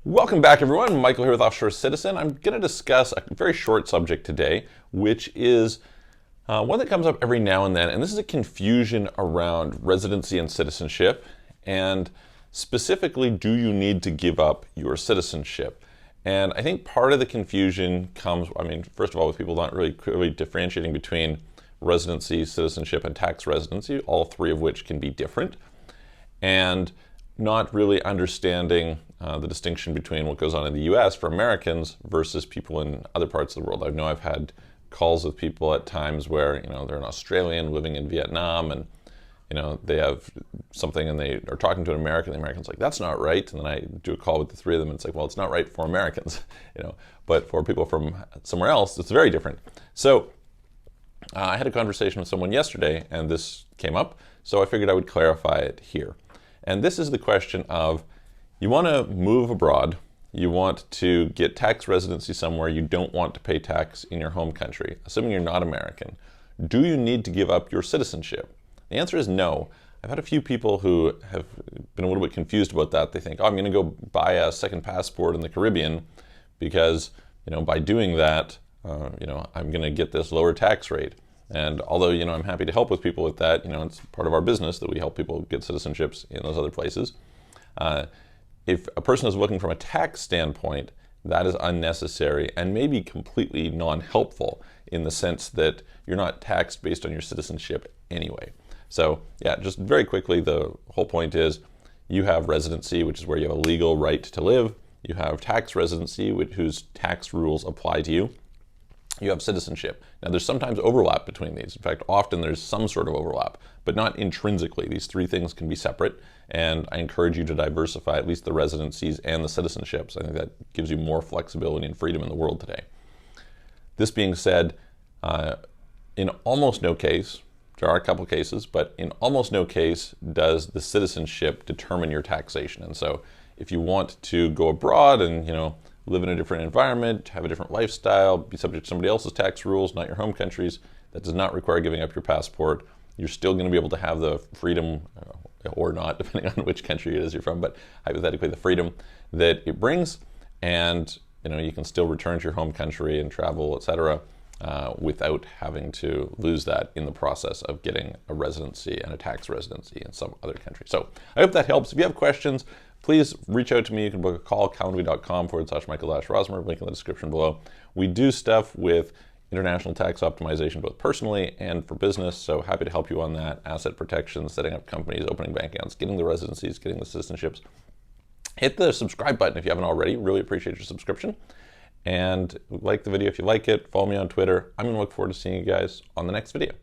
Welcome back, everyone. Michael here with Offshore Citizen. I'm going to discuss a very short subject today, which is one that comes up every now and then, and this is a confusion around residency and citizenship, and specifically, do you need to give up your citizenship? And I think part of the confusion comes, first of all, with people not really clearly differentiating between residency, citizenship, and tax residency, all three of which can be different, and not really understanding the distinction between what goes on in the US for Americans versus people in other parts of the world. I know I've had calls with people at times where they're an Australian living in Vietnam, and they have something and they are talking to an American. The American's like, that's not right. And then I do a call with the three of them and it's like, well, it's not right for Americans, but for people from somewhere else, it's very different. So I had a conversation with someone yesterday and this came up, so I figured I would clarify it here. And this is the question of, you want to move abroad, you want to get tax residency somewhere, you don't want to pay tax in your home country, assuming you're not American. Do you need to give up your citizenship? The answer is no. I've had a few people who have been a little bit confused about that. They think, oh, I'm going to go buy a second passport in the Caribbean because, by doing that, I'm going to get this lower tax rate. And although, I'm happy to help with people with that, it's part of our business that we help people get citizenships in those other places. If a person is looking from a tax standpoint, that is unnecessary and maybe completely non-helpful in the sense that you're not taxed based on your citizenship anyway. So yeah, just very quickly, the whole point is you have residency, which is where you have a legal right to live. You have tax residency, whose tax rules apply to you. You have citizenship. Now there's sometimes overlap between these. In fact, often there's some sort of overlap, but not intrinsically. These three things can be separate, and I encourage you to diversify at least the residencies and the citizenships. I think that gives you more flexibility and freedom in the world today. This being said, in almost no case, there are a couple cases, but in almost no case does the citizenship determine your taxation. And so if you want to go abroad and live in a different environment, have a different lifestyle, be subject to somebody else's tax rules, not your home country's, that does not require giving up your passport. You're still going to be able to have the freedom, or not, depending on which country it is you're from, but hypothetically the freedom that it brings, and you can still return to your home country and travel, etc., without having to lose that in the process of getting a residency and a tax residency in some other country. So I hope that helps. If you have questions, please reach out to me. You can book a call, calendly.com/Michael-Rosmer, link in the description below. We do stuff with international tax optimization, both personally and for business, so happy to help you on that. Asset protection, setting up companies, opening bank accounts, getting the residencies, getting the citizenships. Hit the subscribe button if you haven't already. Really appreciate your subscription. And like the video if you like it. Follow me on Twitter. I'm going to look forward to seeing you guys on the next video.